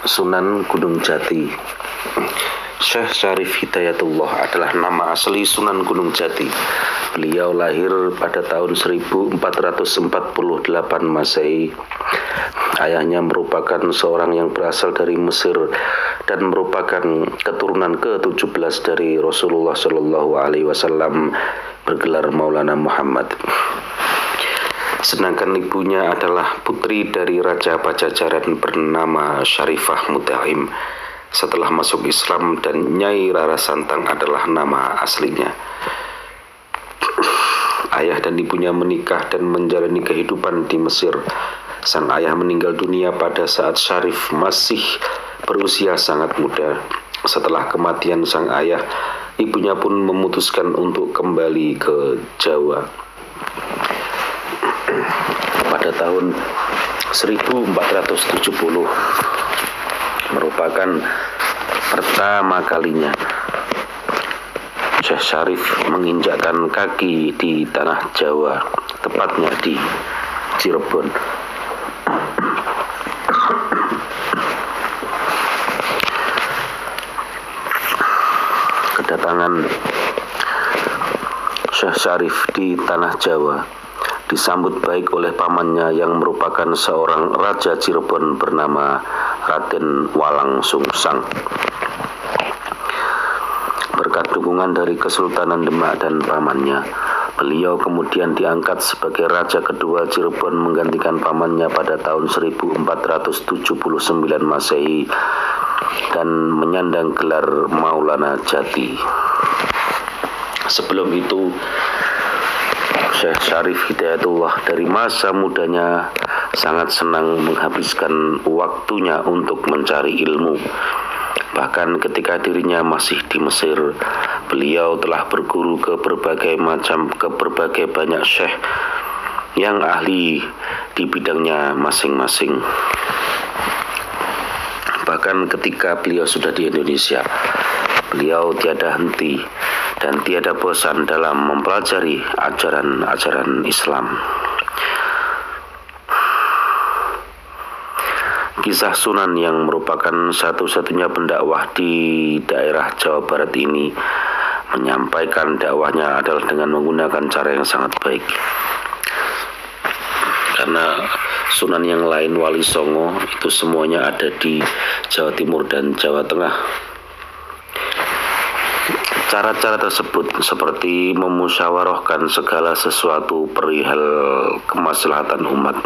Sunan Gunung Jati. Syekh Syarif Hidayatullah adalah nama asli Sunan Gunung Jati. Beliau lahir pada tahun 1448 Masehi. Ayahnya merupakan seorang yang berasal dari Mesir dan merupakan keturunan ke-17 dari Rasulullah Shallallahu Alaihi Wasallam bergelar Maulana Muhammad. Sedangkan ibunya adalah putri dari Raja Pajajaran bernama Syarifah Mutaim. Setelah masuk Islam, dan Nyai Rara Santang adalah nama aslinya. Ayah dan ibunya menikah dan menjalani kehidupan di Mesir. Sang ayah meninggal dunia pada saat Syarif masih berusia sangat muda. Setelah kematian sang ayah, ibunya pun memutuskan untuk kembali ke Jawa. Pada tahun 1470 merupakan pertama kalinya Syekh Syarif menginjakkan kaki di tanah Jawa, tepatnya di Cirebon. Kedatangan Syekh Syarif di tanah Jawa disambut baik oleh pamannya yang merupakan seorang Raja Cirebon bernama Raden Walang Sungsang. Berkat dukungan dari Kesultanan Demak dan pamannya, beliau kemudian diangkat sebagai Raja kedua Cirebon menggantikan pamannya pada tahun 1479 Masehi dan menyandang gelar Maulana Jati. Sebelum itu, Syekh Syarif Hidayatullah dari masa mudanya sangat senang menghabiskan waktunya untuk mencari ilmu. Bahkan ketika dirinya masih di Mesir, beliau telah berguru ke berbagai banyak syekh yang ahli di bidangnya masing-masing. Bahkan ketika beliau sudah di Indonesia, beliau tiada henti dan tiada bosan dalam mempelajari ajaran-ajaran Islam. Kisah Sunan yang merupakan satu-satunya pendakwah di daerah Jawa Barat ini menyampaikan dakwahnya adalah dengan menggunakan cara yang sangat baik. Karena Sunan yang lain, Wali Songo, itu semuanya ada di Jawa Timur dan Jawa Tengah. Cara-cara tersebut seperti memusyawarahkan segala sesuatu perihal kemaslahatan umat.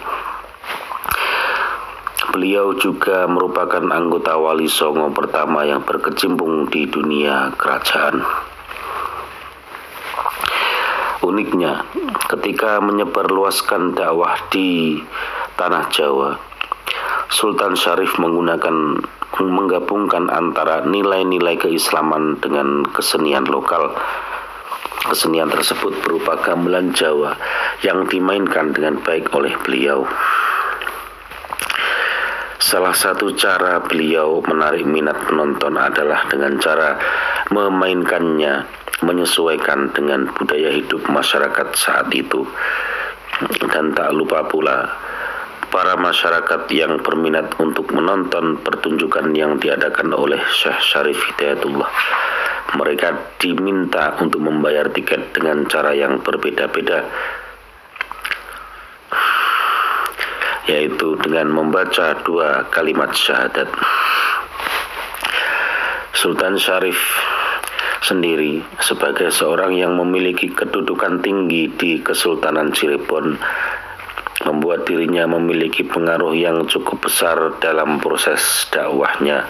Beliau juga merupakan anggota Wali Songo pertama yang berkecimpung di dunia kerajaan. Uniknya, ketika menyebarluaskan dakwah di tanah Jawa, Sultan Syarif menggabungkan antara nilai-nilai keislaman dengan kesenian lokal. Kesenian tersebut berupa gamelan Jawa yang dimainkan dengan baik oleh beliau. Salah satu cara beliau menarik minat penonton adalah dengan cara memainkannya menyesuaikan dengan budaya hidup masyarakat saat itu. Dan tak lupa pula para masyarakat yang berminat untuk menonton pertunjukan yang diadakan oleh Syekh Syarif Hidayatullah. Mereka diminta untuk membayar tiket dengan cara yang berbeda-beda, yaitu dengan membaca 2 kalimat syahadat. Sultan Syarif sendiri sebagai seorang yang memiliki kedudukan tinggi di Kesultanan Cirebon membuat dirinya memiliki pengaruh yang cukup besar dalam proses dakwahnya.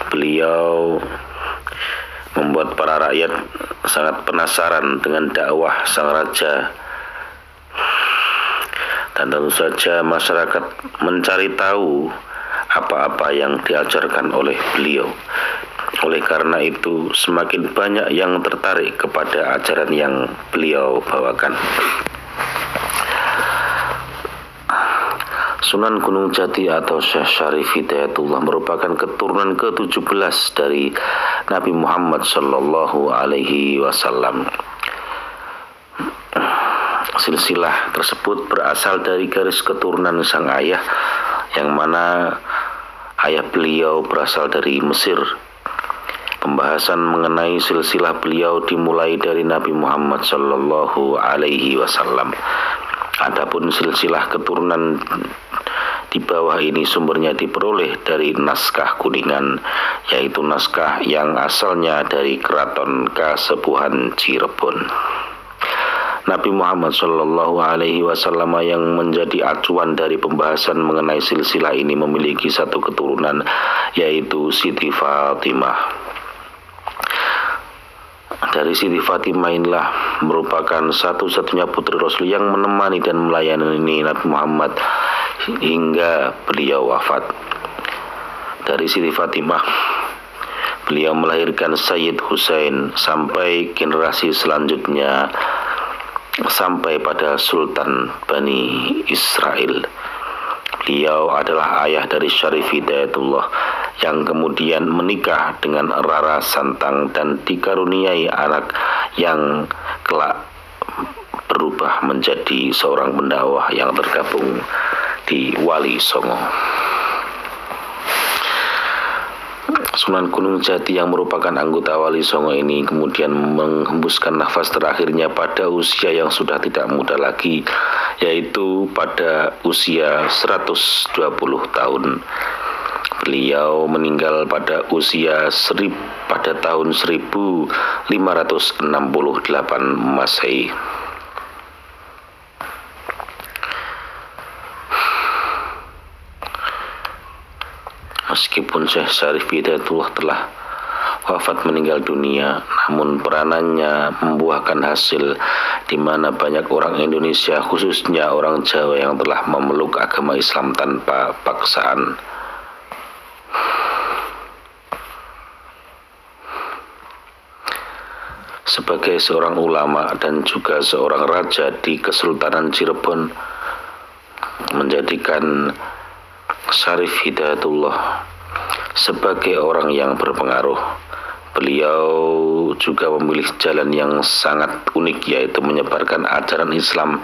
Beliau membuat para rakyat sangat penasaran dengan dakwah sang raja. Dan tentu saja masyarakat mencari tahu apa-apa yang diajarkan oleh beliau. Oleh karena itu, semakin banyak yang tertarik kepada ajaran yang beliau bawakan. Sunan Gunung Jati atau Syekh Syarif Hidayatullah merupakan keturunan ke-17 dari Nabi Muhammad Sallallahu Alaihi Wasallam. Silsilah tersebut berasal dari garis keturunan sang ayah, yang mana Ayah beliau berasal dari Mesir. Pembahasan mengenai silsilah beliau dimulai dari Nabi Muhammad Sallallahu Alaihi Wasallam. Adapun silsilah keturunan di bawah ini sumbernya diperoleh dari naskah Kuningan, yaitu naskah yang asalnya dari Keraton Kasepuhan Cirebon. Nabi Muhammad Shallallahu Alaihi Wasallam yang menjadi acuan dari pembahasan mengenai silsilah ini memiliki satu keturunan, yaitu Siti Fatimah. Dari Siti Fatimah inilah merupakan satu-satunya putri Rasul yang menemani dan melayani Nabi Muhammad hingga beliau wafat. Dari Siti Fatimah beliau melahirkan Sayyid Husain sampai generasi selanjutnya, sampai pada Sultan Bani Israel. Beliau adalah ayah dari Syarif Hidayatullah yang kemudian menikah dengan Rara Santang dan dikaruniai anak yang kelak berubah menjadi seorang pendakwah yang tergabung di Wali Songo. Sunan Gunung Jati yang merupakan anggota Wali Songo ini kemudian menghembuskan nafas terakhirnya pada usia yang sudah tidak muda lagi, yaitu pada usia 120 tahun. Beliau meninggal pada pada tahun 1568 Masehi. Meskipun Syekh Syarif Hidayatullah telah wafat meninggal dunia, namun peranannya membuahkan hasil di mana banyak orang Indonesia, khususnya orang Jawa, yang telah memeluk agama Islam tanpa paksaan. Sebagai seorang ulama dan juga seorang raja di Kesultanan Cirebon, menjadikan Syarif Hidayatullah sebagai orang yang berpengaruh. Beliau juga memilih jalan yang sangat unik, yaitu menyebarkan ajaran Islam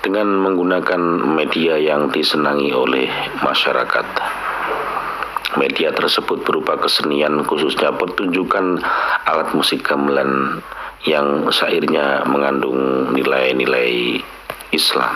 dengan menggunakan media yang disenangi oleh masyarakat. Media tersebut berupa kesenian, khususnya pertunjukan alat musik gamelan yang syairnya mengandung nilai-nilai Islam.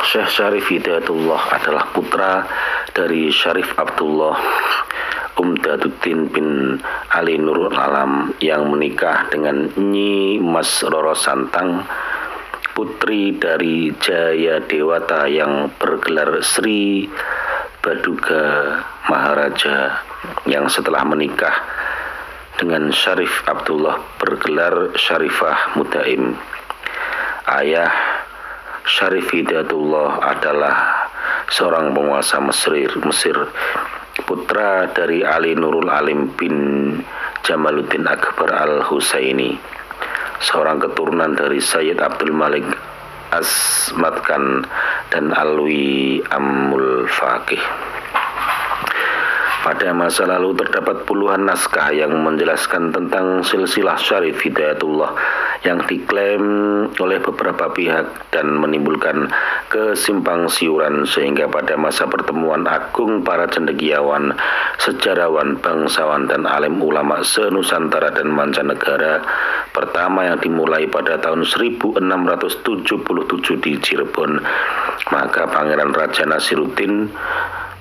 Syekh Syarif Hidayatullah adalah putra dari Syarif Abdullah Umdaduddin bin Ali Nurul Alam yang menikah dengan Nyi Mas Roro Santang, putri dari Jaya Dewata yang bergelar Sri Baduga Maharaja, yang setelah menikah dengan Syarif Abdullah bergelar Syarifah Mudaim. Ayah Syarif Hidayatullah adalah seorang penguasa Mesir, putra dari Ali Nurul Alim bin Jamaluddin Akbar Al-Husaini, seorang keturunan dari Sayyid Abdul Malik Asmatkan dan Alwi Amul Faqih. Pada masa lalu terdapat puluhan naskah yang menjelaskan tentang silsilah Syarif Hidayatullah yang diklaim oleh beberapa pihak dan menimbulkan kesimpang siuran, sehingga pada masa pertemuan agung para cendekiawan, sejarawan, bangsawan, dan alim ulama se-Nusantara dan mancanegara pertama yang dimulai pada tahun 1677 di Cirebon, maka Pangeran Raja Nasiruddin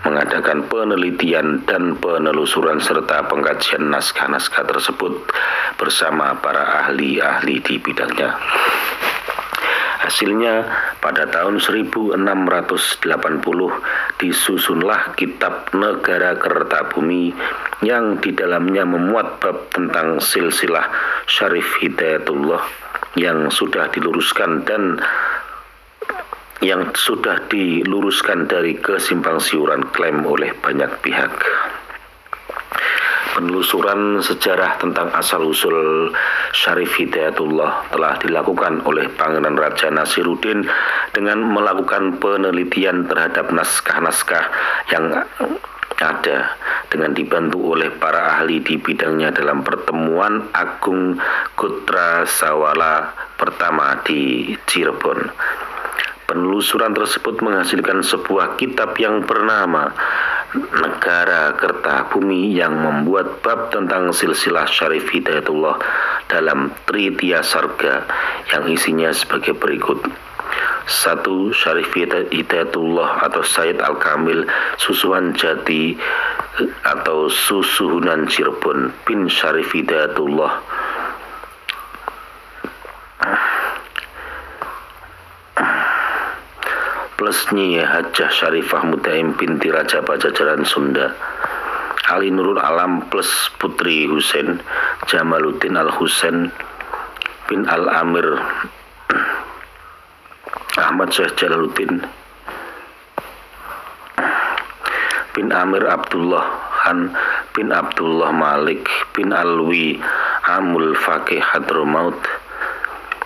mengadakan penelitian dan penelusuran serta pengkajian naskah-naskah tersebut bersama para ahli-ahli di bidangnya. Hasilnya pada tahun 1680 disusunlah Kitab Negara Kertabumi yang di dalamnya memuat bab tentang silsilah Syarif Hidayatullah yang sudah diluruskan dari kesimpang siuran klaim oleh banyak pihak. Penelusuran sejarah tentang asal-usul Syarif Hidayatullah telah dilakukan oleh Pangeran Raja Nasiruddin dengan melakukan penelitian terhadap naskah-naskah yang ada dengan dibantu oleh para ahli di bidangnya dalam pertemuan Agung Gotra Sawala pertama di Cirebon. Penelusuran tersebut menghasilkan sebuah kitab yang bernama Negara Kertabumi yang membuat bab tentang silsilah Syarif Hidayatullah dalam Tritya Sarga yang isinya sebagai berikut. 1. Syarif Hidayatullah atau Sayyid Al-Kamil Susuhan Jati atau Susuhunan Cirebon bin Syarif Hidayatullah plus Nyi Hajah Syarifah Mutaim binti Raja Pajajaran Sunda, Ali Nurul Alam plus Putri Husain Jamaluddin Al-Husain bin Al-Amir Ahmad Syekh Jalaluddin bin Amir Abdullah Han bin Abdullah Malik bin Alwi Amul Faqih Hadramaut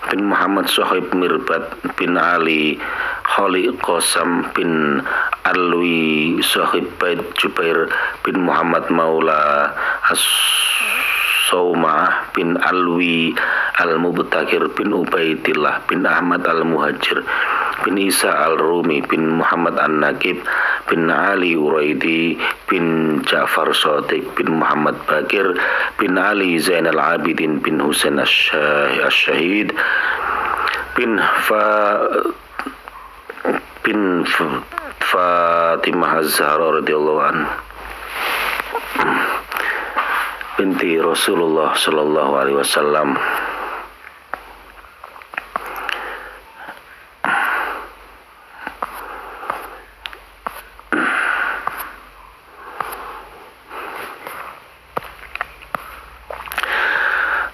bin Muhammad Sohib Mirbat bin Ali Khali Qasam bin Alwi Sohib Bait Jubair bin Muhammad Maula As-Sawma'ah bin Alwi Al-Mubtakir bin Ubaidillah bin Ahmad Al-Muhajir bin Isa Al-Rumi bin Muhammad An-Naqib bin Ali Uraidi bin Ja'far Shadiq bin Muhammad Bakir bin Ali Zainal Abidin bin Husain Ash-Shahid bin Fatimah Az-Zahra radhiyallahu anha binti Rasulullah sallallahu alaihi wasallam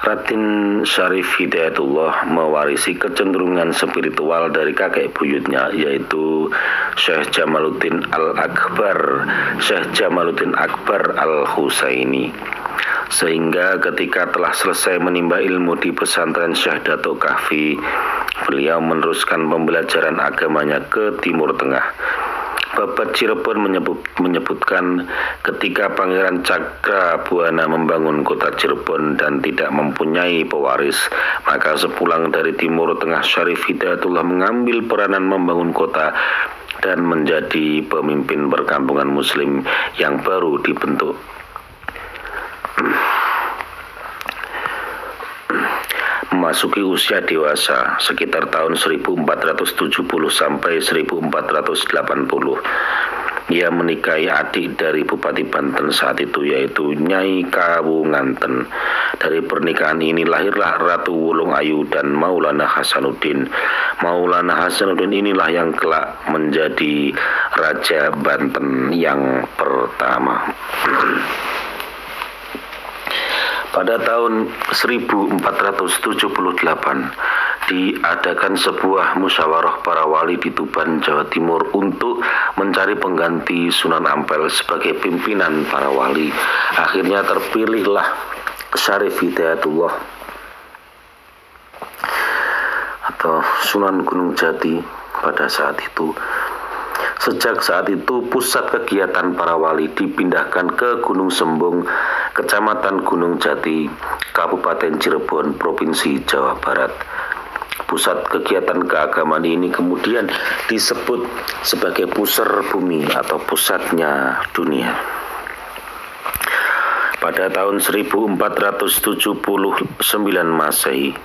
Raden Syarif Hidayatullah mewarisi kecenderungan spiritual dari kakek buyutnya, yaitu Syekh Jamaluddin Al-Akbar, Syekh Jamaluddin Akbar Al-Husaini. Sehingga ketika telah selesai menimba ilmu di pesantren Syekh Datuk Kahfi, beliau meneruskan pembelajaran agamanya ke Timur Tengah. Babat Cirebon menyebutkan ketika Pangeran Cakrabuana membangun kota Cirebon dan tidak mempunyai pewaris, maka sepulang dari Timur Tengah Syarif Hidayatullah mengambil peranan membangun kota dan menjadi pemimpin perkampungan muslim yang baru dibentuk. Memasuki usia dewasa sekitar tahun 1470 sampai 1480. Ia menikahi adik dari Bupati Banten saat itu, yaitu Nyai Kawunganten. Dari pernikahan ini lahirlah Ratu Wulung Ayu dan Maulana Hasanuddin. Maulana Hasanuddin inilah yang kelak menjadi Raja Banten yang pertama. Pada tahun 1478 diadakan sebuah musyawarah para wali di Tuban, Jawa Timur untuk mencari pengganti Sunan Ampel sebagai pimpinan para wali. Akhirnya terpilihlah Syarif Hidayatullah atau Sunan Gunung Jati pada saat itu. Sejak saat itu pusat kegiatan para wali dipindahkan ke Gunung Sembung, Kecamatan Gunung Jati, Kabupaten Cirebon, Provinsi Jawa Barat. Pusat kegiatan keagamaan ini kemudian disebut sebagai pusar bumi atau pusatnya dunia. Pada tahun 1479 Masehi,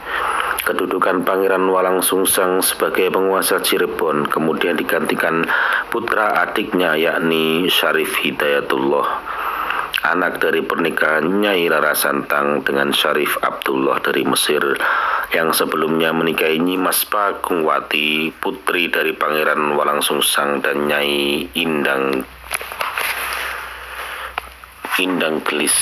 kedudukan Pangeran Walang Sungsang sebagai penguasa Cirebon kemudian digantikan putra adiknya, yakni Syarif Hidayatullah, anak dari pernikahan Nyai Rara Santang dengan Syarif Abdullah dari Mesir, yang sebelumnya menikahi Nyi Mas Pakungwati, putri dari Pangeran Walang Sungsang dan Nyai Indang Gelis,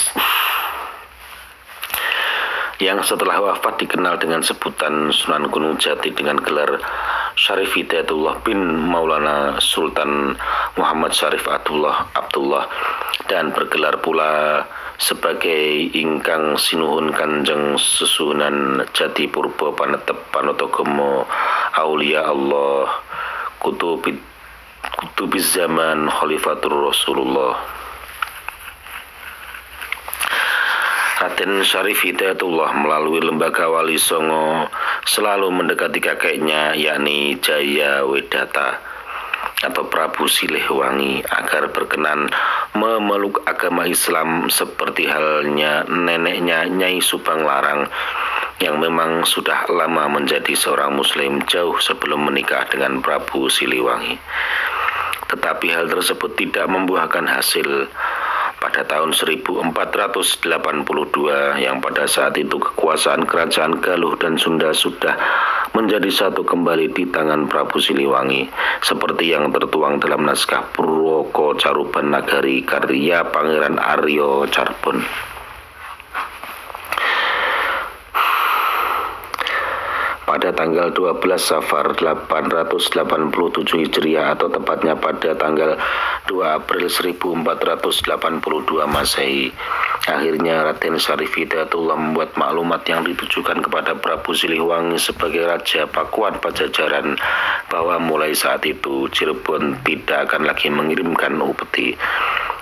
yang setelah wafat dikenal dengan sebutan Sunan Gunung Jati dengan gelar Syarif Hidayatullah bin Maulana Sultan Muhammad Syarif Abdullah dan bergelar pula sebagai ingkang sinuhun Kanjeng Susunan Jati Purba Panetep Panotagama Aulia Allah Kutubiz Zaman Khalifatur Rasulullah. Raden Syarif Hidayatullah melalui lembaga Wali Songo selalu mendekati kakeknya, yakni Jaya Wedata atau Prabu Silihwangi, agar berkenan memeluk agama Islam seperti halnya neneknya Nyai Subang Larang yang memang sudah lama menjadi seorang muslim jauh sebelum menikah dengan Prabu Siliwangi. Tetapi hal tersebut tidak membuahkan hasil. Pada tahun 1482 yang pada saat itu kekuasaan kerajaan Galuh dan Sunda sudah menjadi satu kembali di tangan Prabu Siliwangi, seperti yang tertuang dalam naskah Purwoko Caruban Nagari karya Pangeran Aryo Carbon. Pada tanggal 12 Safar 887 Hijriah atau tepatnya pada tanggal 2 April 1482 Masehi, akhirnya Raden Syarif Hidayatullah membuat maklumat yang ditujukan kepada Prabu Siliwangi sebagai Raja Pakuan Pajajaran bahwa mulai saat itu Cirebon tidak akan lagi mengirimkan upeti.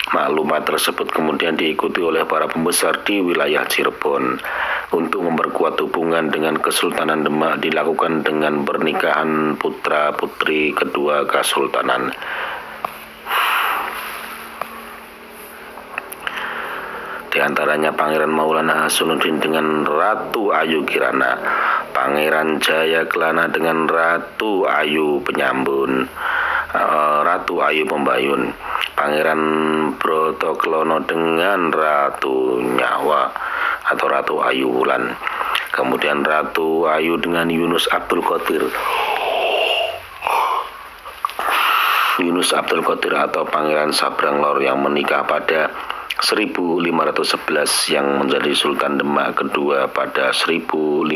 Maklumat tersebut kemudian diikuti oleh para pembesar di wilayah Cirebon. Untuk memperkuat hubungan dengan Kesultanan Demak dilakukan dengan pernikahan putra-putri kedua kesultanan. Di antaranya Pangeran Maulana Hasanuddin dengan Ratu Ayu Kirana, Pangeran Jaya Kelana dengan Ratu Ayu Penyambun, Ratu Ayu Pembayun, Pangeran Brotoklono dengan Ratu Nyawa atau Ratu Ayu Wulan, kemudian Ratu Ayu dengan Yunus Abdul Qadir atau Pangeran Sabranglor yang menikah pada 1511 yang menjadi Sultan Demak kedua pada 1518.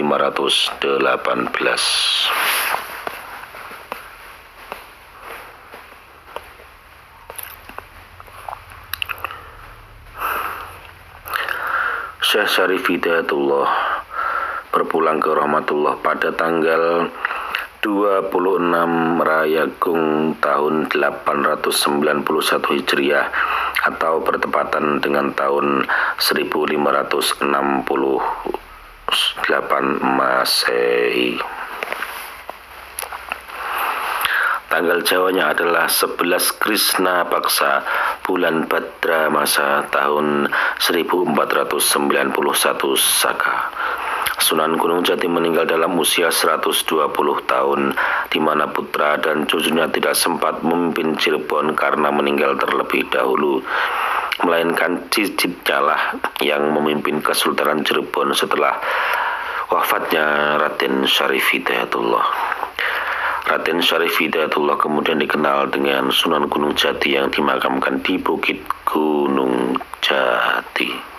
Syekh Syarif Hidayatullah berpulang ke rahmatullah pada tanggal 26 Rayagung tahun 891 Hijriah atau bertepatan dengan tahun 1568 Masehi. Tanggal Jawanya adalah 11 Krisna Paksa bulan Badra masa tahun 1491 Saka. Sunan Gunung Jati meninggal dalam usia 120 tahun, di mana putra dan cucunya tidak sempat memimpin Cirebon karena meninggal terlebih dahulu, melainkan cicitnya lah yang memimpin Kesultanan Cirebon setelah wafatnya Raden Syarif Hidayatullah. Raden Syarif Hidayatullah kemudian dikenal dengan Sunan Gunung Jati yang dimakamkan di Bukit Gunung Jati.